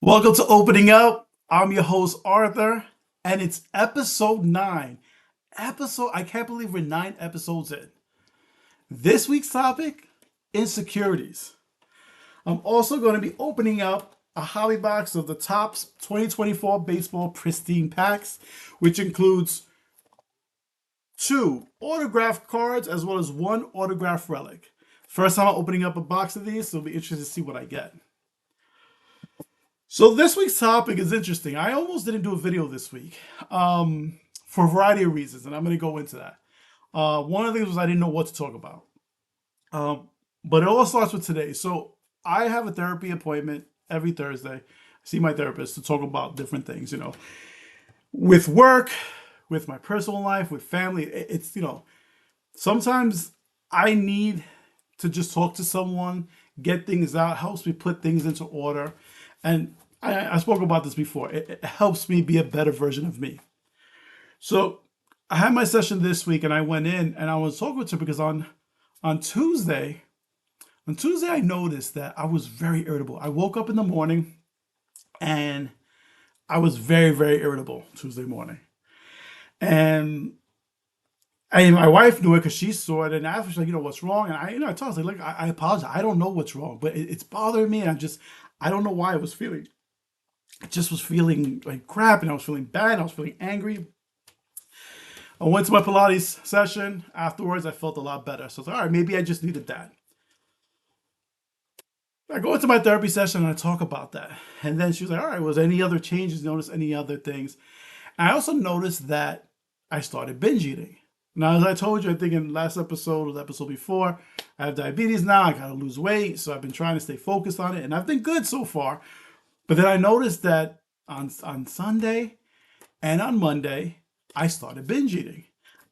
Welcome to Opening Up. I'm your host, Arthur, and it's episode 9. I can't believe we're 9 episodes in. This week's topic, insecurities. I'm also going to be opening up a hobby box of the Topps 2024 Baseball Pristine packs, which includes 2 autographed cards as well as 1 autographed relic. First time I'm opening up a box of these, so it'll be interesting to see what I get. So this week's topic is interesting. I almost didn't do a video this week for a variety of reasons, and I'm going to go into that. One of the things was I didn't know what to talk about. But it all starts with today. So I have a therapy appointment every Thursday. I see my therapist to talk about different things, with work, with my personal life, with family. It's, sometimes I need to just talk to someone, get things out, helps me put things into order. And I spoke about this before. It helps me be a better version of me. So I had my session this week and I went in and I was talking to her because on Tuesday, I noticed that I was very irritable. I woke up in the morning and I was very, very irritable Tuesday morning. And my wife knew it because she saw it and asked me, she's like, what's wrong? And I told her, look, I apologize. I don't know what's wrong, but it's bothering me. And I don't know why I just was feeling like crap and I was feeling bad. I was feeling angry. I went to my Pilates session. Afterwards, I felt a lot better. So I was like, all right, maybe I just needed that. I go into my therapy session and I talk about that. And then she was like, all right, was there any other changes? Notice any other things? And I also noticed that I started binge eating. Now, as I told you, I think in last episode or the episode before, I have diabetes now. I got to lose weight. So I've been trying to stay focused on it. And I've been good so far. But then I noticed that on Sunday and on Monday, I started binge eating.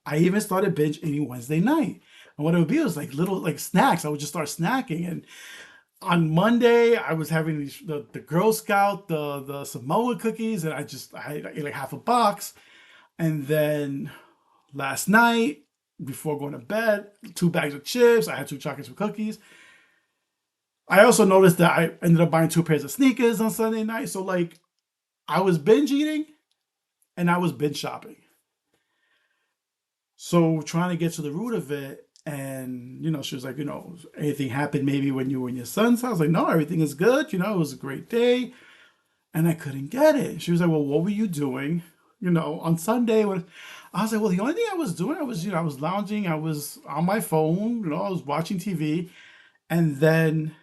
I even started binge eating Wednesday night. And what it would be was like little like snacks. I would just start snacking. And on Monday, I was having the Girl Scout, the Samoa cookies. And I ate like half a box. And then last night, before going to bed, 2 bags of chips. I had 2 chocolates with cookies. I also noticed that I ended up buying 2 pairs of sneakers on Sunday night. So like I was binge eating and I was binge shopping. So trying to get to the root of it. And, she was like, anything happened maybe when you were in your son's house? I was like, no, everything is good. It was a great day. And I couldn't get it. She was like, well, what were you doing, on Sunday? I was like, well, the only thing I was doing, I was lounging. I was on my phone, I was watching TV. And then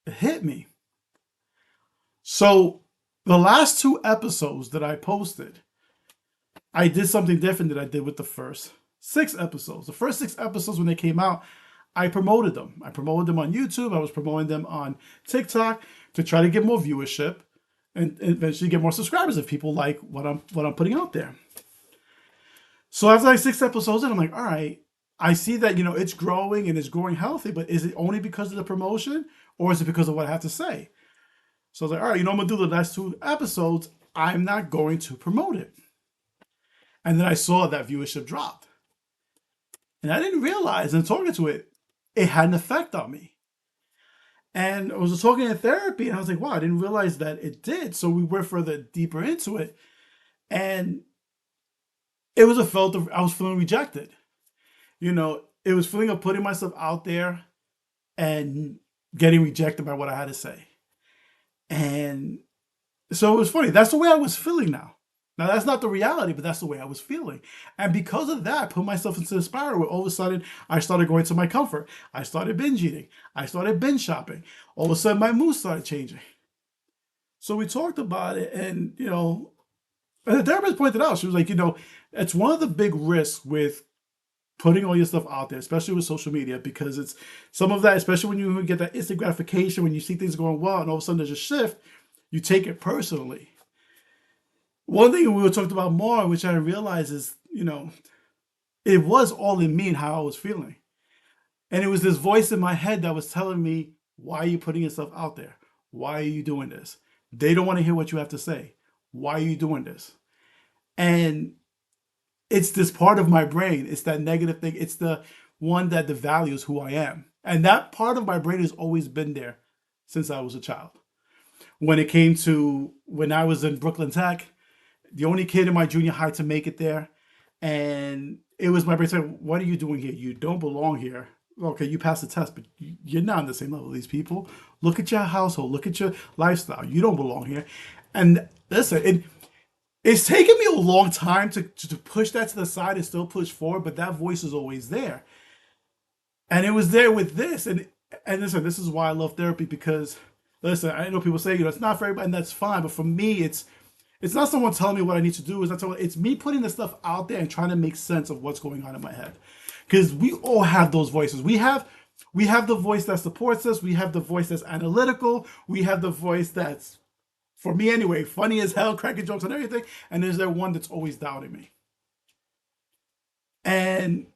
it hit me. So the last 2 episodes that I posted, I did something different than I did with the first 6 episodes. The first 6 episodes when they came out, I promoted them. I promoted them on YouTube. I was promoting them on TikTok to try to get more viewership and eventually get more subscribers if people like what I'm putting out there. So after like 6 episodes, and I'm like, all right, I see that, it's growing and it's growing healthy, but is it only because of the promotion or is it because of what I have to say? So I was like, all right, I'm going to do the last 2 episodes. I'm not going to promote it. And then I saw that viewership dropped. And I didn't realize, and talking to it, it had an effect on me. And I was talking in therapy and I was like, wow, I didn't realize that it did. So we went further deeper into it. And it was I was feeling rejected. It was feeling of putting myself out there and getting rejected by what I had to say. And so it was funny. That's the way I was feeling now. Now, that's not the reality, but that's the way I was feeling. And because of that, I put myself into a spiral where all of a sudden I started going to my comfort. I started binge eating. I started binge shopping. All of a sudden my mood started changing. So we talked about it and, and the therapist pointed out, she was like, it's one of the big risks with putting all your stuff out there, especially with social media, because it's some of that, especially when you get that instant gratification, when you see things going well and all of a sudden there's a shift, you take it personally. One thing we were talking about more, which I realized is, it was all in me and how I was feeling. And it was this voice in my head that was telling me, why are you putting yourself out there? Why are you doing this? They don't want to hear what you have to say. Why are you doing this? And it's this part of my brain. It's that negative thing. It's the one that devalues who I am. And that part of my brain has always been there since I was a child. when it came to when I was in Brooklyn Tech, the only kid in my junior high to make it there. And it was my brother saying, "What are you doing here? You don't belong here." Okay, you passed the test, but you're not on the same level as these people. Look at your household. Look at your lifestyle. You don't belong here. And listen, it's taken me a long time to push that to the side and still push forward, but that voice is always there. And it was there with this. And listen, this is why I love therapy because listen, I know people say, it's not for everybody, and that's fine. But for me, it's not someone telling me what I need to do. It's me putting the stuff out there and trying to make sense of what's going on in my head. Because we all have those voices. We have the voice that supports us. We have the voice that's analytical. We have the voice that's, for me anyway, funny as hell, cracking jokes and everything. And there's that one that's always doubting me. And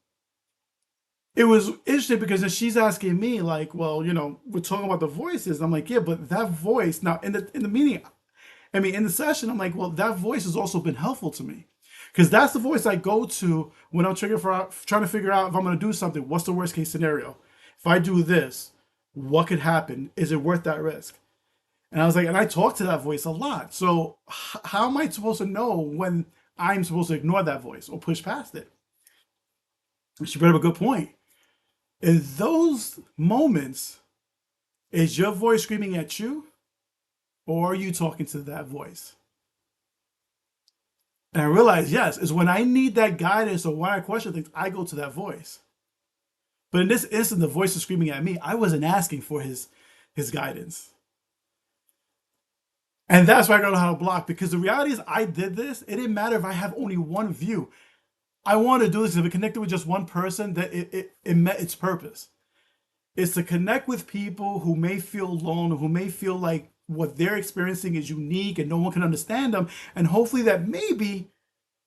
it was interesting because then she's asking me, like, well, we're talking about the voices. I'm like, yeah, but that voice now in the meeting, I mean, in the session, I'm like, well, that voice has also been helpful to me. Because that's the voice I go to when I'm trying to figure out if I'm going to do something. What's the worst case scenario? If I do this, what could happen? Is it worth that risk? And I was like, and I talk to that voice a lot. So how am I supposed to know when I'm supposed to ignore that voice or push past it? She brought up a good point. In those moments, is your voice screaming at you or are you talking to that voice? And I realized, yes, is when I need that guidance or when I question things, I go to that voice. But in this instant, the voice is screaming at me. I wasn't asking for his guidance. And that's why I gotta know how to block because the reality is I did this. It didn't matter if I have only one view. I want to do this if it connected with just one person, that it met its purpose. It's to connect with people who may feel alone or who may feel like what they're experiencing is unique and no one can understand them. And hopefully that maybe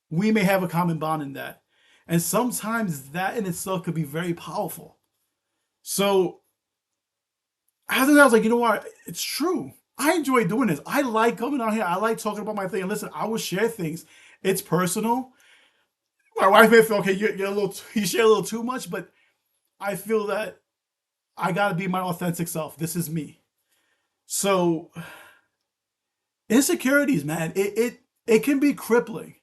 we may have a common bond in that. And sometimes that in itself could be very powerful. So after that, I was like, you know what? It's true. I enjoy doing this. I like coming out here. I like talking about my thing. And listen, I will share things. It's personal. My wife may feel, okay, you're a little, you share a little too much, but I feel that I got to be my authentic self. This is me. So insecurities, man, it can be crippling.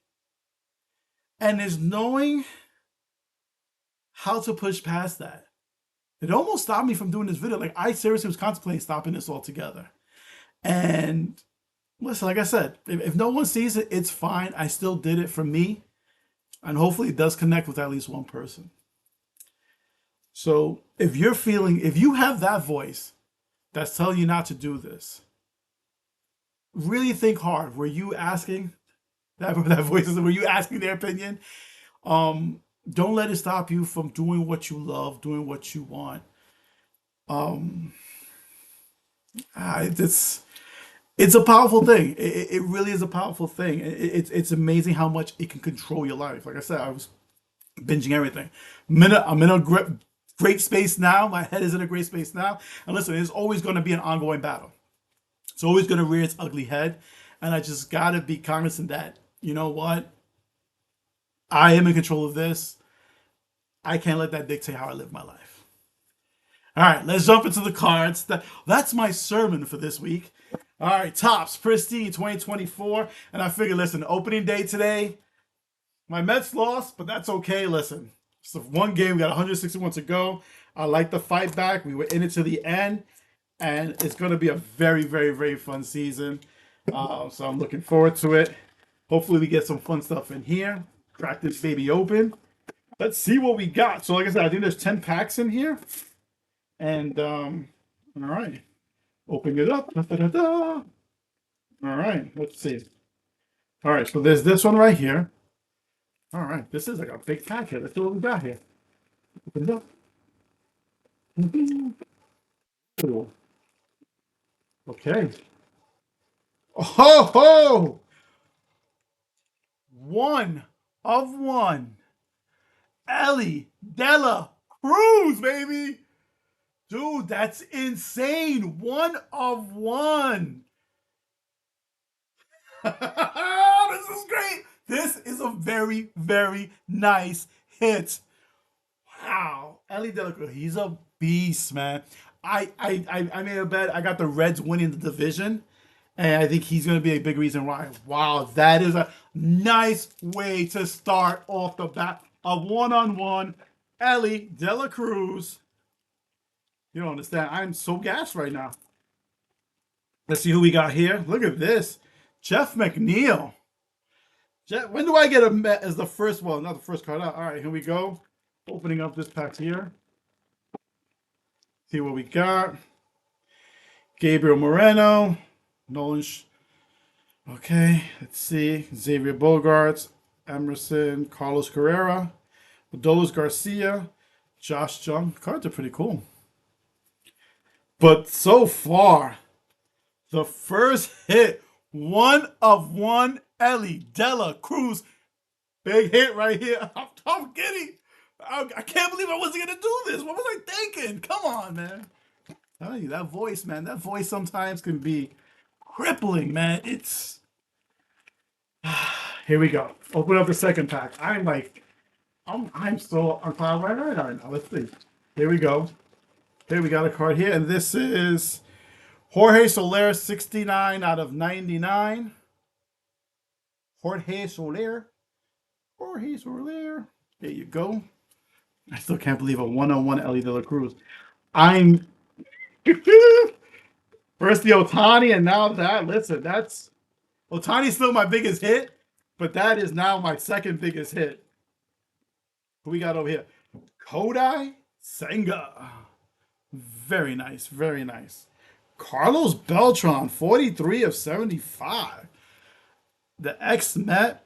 And is knowing how to push past that. It almost stopped me from doing this video. Like I seriously was contemplating stopping this altogether. And listen, like I said, if no one sees it, it's fine. I still did it for me. And hopefully it does connect with at least one person. So if you have that voice that's telling you not to do this, really think hard. Were you asking that voice? Were you asking their opinion? Don't let it stop you from doing what you love, doing what you want. Um, it's a powerful thing. It really is a powerful thing. It's amazing how much it can control your life. Like I said, I was binging everything. I'm in a great space now. My head is in a great space now. And listen, it's always going to be an ongoing battle. It's always going to rear its ugly head. And I just got to be cognizant that, you know what? I am in control of this. I can't let that dictate how I live my life. All right, let's jump into the cards. That's my sermon for this week. All right, Topps Pristine 2024. And I figured, listen, opening day today, my Mets lost, but that's okay. Listen, it's one game. We got 161 to go. I like the fight back. We were in it to the end, and it's going to be a very, very, very fun season. So I'm looking forward to it. Hopefully, we get some fun stuff in here. Crack this baby open. Let's see what we got. So, like I said, I think there's 10 packs in here. And, all right. Open it up. Da, da, da, da. All right. Let's see. All right. So, there's this one right here. All right. This is like a big pack here. Let's see what we got here. Open it up. Ooh. Okay. Oh, ho! One of one. Ellie Della Cruz, baby. Dude, that's insane. One of one. This is great. This is a very, very nice hit. Wow. Ellie Dela Cruz, he's a beast, man. I made a bet. I got the Reds winning the division. And I think he's going to be a big reason why. Wow, that is a nice way to start off the bat. A one-on-one, Ellie De La Cruz. You don't understand. I'm so gassed right now. Let's see who we got here. Look at this. Jeff McNeil. When do I get a Met as the first one? Not the first card out. All right, here we go. Opening up this pack here. See what we got. Gabriel Moreno. Nolan. Okay, let's see. Xavier Bogaerts. Emerson. Carlos Carrera. Adolis Garcia. Josh Jung. Cards are pretty cool. But so far, the first hit, 1/1, Ellie De La Cruz. Big hit right here. I'm giddy. I can't believe I wasn't going to do this. What was I thinking? Come on, man. I'm telling you, that voice, man. That voice sometimes can be crippling, man. It's... Here we go. Open up the second pack. I'm still on cloud right now. Let's see. Here we go. Here we got a card here, and this is Jorge Soler, 69 out of 99. Jorge Soler. There you go. I still can't believe a 1/1 Ellie De La Cruz. I'm first the Ohtani, and now that. Listen, that's Ohtani's still my biggest hit, but that is now my second biggest hit. Who we got over here? Kodai Senga. Very nice, very nice. Carlos Beltran, 43 of 75. The ex-Met.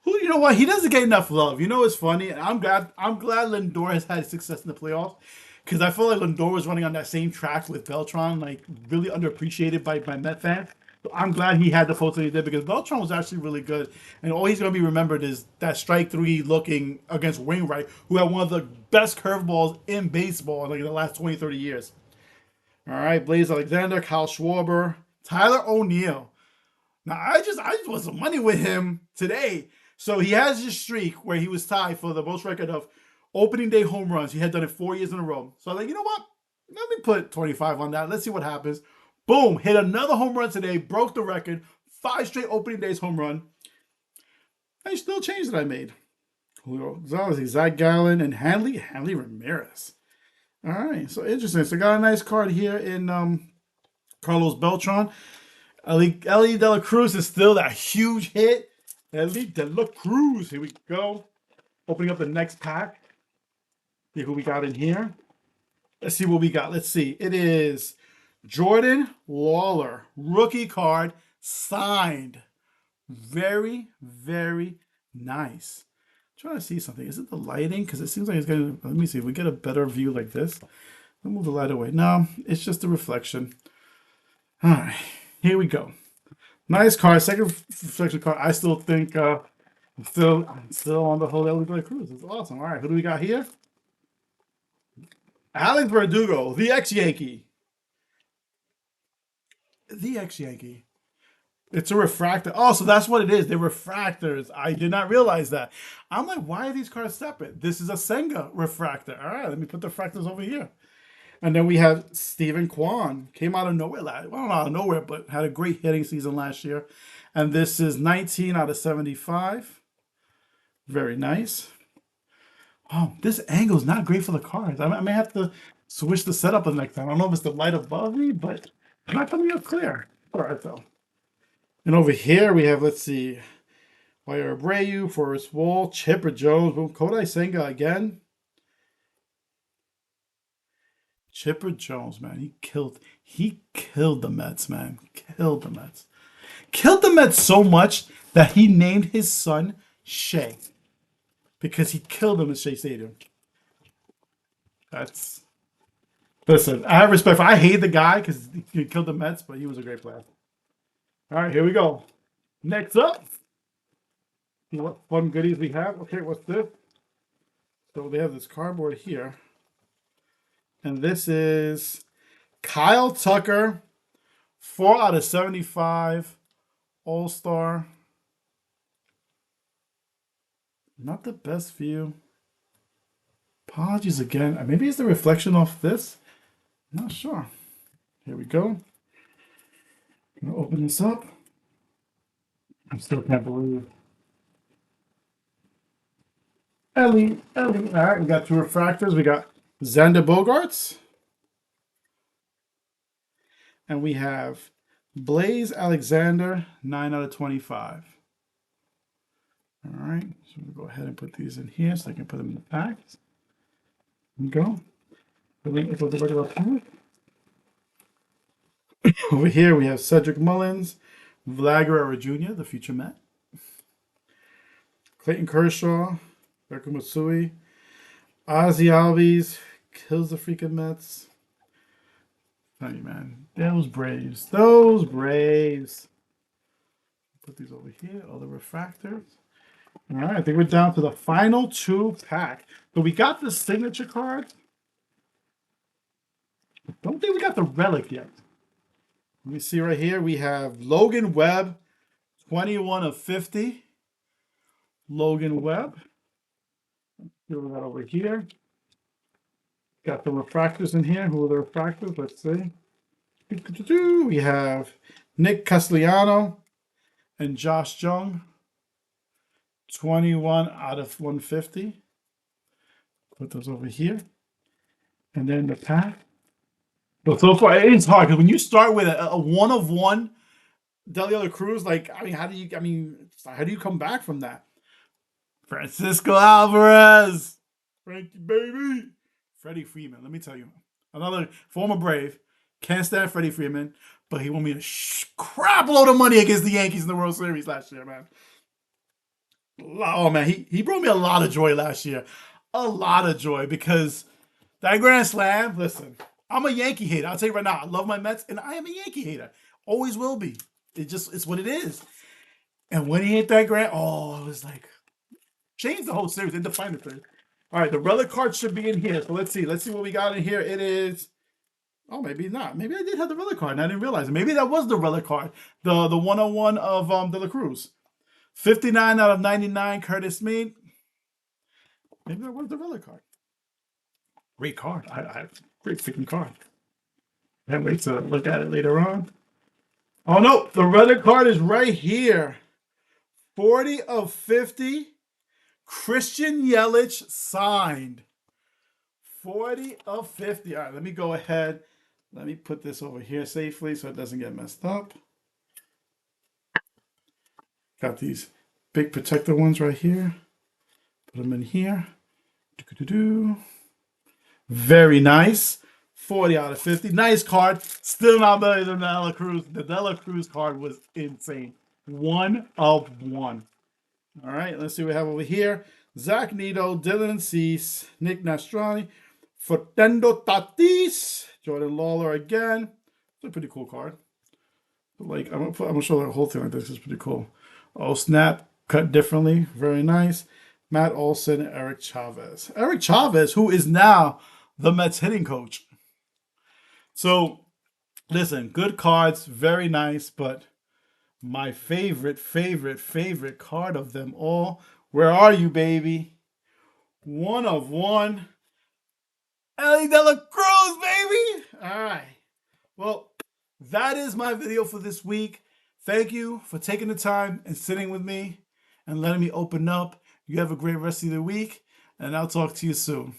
Who, you know what? He doesn't get enough love. You know, it's funny. And I'm glad Lindor has had success in the playoffs, because I feel like Lindor was running on that same track with Beltran, like really underappreciated by Met fans. So I'm glad he had the photo he did, because Beltran was actually really good. And all he's going to be remembered is that strike three looking against Wainwright, who had one of the best curveballs in baseball like in the last 20, 30 years. All right, Blaze Alexander, Kyle Schwarber, Tyler O'Neill. Now, I just want some money with him today. So he has his streak where he was tied for the most record of opening day home runs. He had done it 4 years in a row. So I'm like, you know what? Let me put 25 on that. Let's see what happens. Boom, hit another home run today, broke the record. 5 straight opening days home run. I still changed that I made. Julio Gonzalez, Zach Gallen, and Hanley Ramirez. All right, so interesting. So got a nice card here in Carlos Beltran. Ellie De La Cruz is still that huge hit. Ellie De La Cruz. Here we go. Opening up the next pack. See who we got in here. Let's see what we got. Let's see. It is Jordan Lawler. Rookie card. Signed. Very, very nice. I'm trying to see something. Is it the lighting? Because it seems like it's going to... Let me see. If we get a better view like this. I'll move the light away. No, it's just the reflection. All right. Here we go. Nice card. Second reflection card. I still think I'm still on the whole Ellie De La Cruz. It's awesome. All right. Who do we got here? Alex Verdugo, the ex-Yankee. The ex-Yankee. It's a refractor. Oh, so that's what it is. They're refractors. I did not realize that. I'm like, why are these cards separate? This is a Senga refractor. All right, let me put the refractors over here. And then we have Stephen Kwan. Came out of nowhere. Well, not out of nowhere, but had a great hitting season last year. And this is 19 out of 75. Very nice. Oh, this angle is not great for the cards. I may have to switch the setup the next time. I don't know if it's the light above me, but it's not coming up clear. All right, though. And over here we have, let's see, Wire Abreu, Forrest Wall, Chipper Jones, Kodai Senga again. Chipper Jones, man, he killed the Mets, man. Killed the Mets. Killed the Mets so much that he named his son Shea. Because he killed him at Shea Stadium. Listen, I have respect for. I hate the guy because he killed the Mets, but he was a great player. All right, here we go. Next up, see what fun goodies we have. Okay, what's this? So they have this cardboard here. And this is Kyle Tucker, 4 out of 75, All-Star. Not the best view. Apologies again. Maybe it's the reflection off this. I'm not sure. Here we go. Gonna open this up. I still can't believe. Ellie. All right, we got two refractors. We got Xander Bogaerts. And we have Blaze Alexander, 9 out of 25. All right, so we'll go ahead and put these in here so I can put them in the packs. There we go. The regular pack. Over here we have Cedric Mullins, Vlad Guerrero Jr., the future Met, Clayton Kershaw, Berko Matsui, Ozzy Albies, kills the freaking Mets. Tell you, man, those Braves. Put these over here, all the refractors. All right, I think we're down to the final two pack. So we got the signature card. Don't think we got the relic yet. Let me see right here. We have Logan Webb, 21 of 50. Logan Webb. Do that over here. Got the refractors in here. Who are the refractors? Let's see. We have Nick Castellano and Josh Jung. 21 out of 150. Put those over here. And then the pack. But so far, it's hard because when you start with a one of one Delio Cruz, like, I mean, how do you come back from that? Francisco Alvarez. Frankie, baby. Freddie Freeman. Let me tell you. Another former Brave. Can't stand Freddie Freeman, but he won me a crap load of money against the Yankees in the World Series last year, man. Oh, man. He brought me a lot of joy last year. A lot of joy because that Grand Slam, listen, I'm a Yankee hater. I'll tell you right now, I love my Mets, and I am a Yankee hater. Always will be. It's what it is. And when he hit that grand, it was like, changed the whole series. It defined the thing. All right, the relic card should be in here. So let's see. Let's see what we got in here. It is, maybe not. Maybe I did have the relic card, and I didn't realize it. Maybe that was the relic card. The 101 of De La Cruz. 59 out of 99, Curtis Mead. Maybe that was the relic card. Great card. Great freaking card. Can't wait to look at it later on. Oh, no. The relic card is right here. 40 of 50. Christian Yelich signed. 40 of 50. All right, let me go ahead. Let me put this over here safely so it doesn't get messed up. Got these big protector ones right here. Put them in here. Very nice. 40 out of 50. Nice card. Still not better than the De La Cruz. The De La Cruz card was insane. 1 of 1. All right, let's see what we have over here. Zach Neto, Dylan Cease, Nick Nastrani, Fernando Tatis, Jordan Lawler again. It's a pretty cool card. Like, I'm gonna show the whole thing like this. It's pretty cool. Oh, snap. Cut differently. Very nice. Matt Olson, Eric Chavez. Eric Chavez, who is now the Mets hitting coach. So, listen, good cards. Very nice, but my favorite card of them all. Where are you, baby? 1 of 1. Ellie De La Cruz, baby! All right. Well, that is my video for this week. Thank you for taking the time and sitting with me and letting me open up. You have a great rest of the week, and I'll talk to you soon.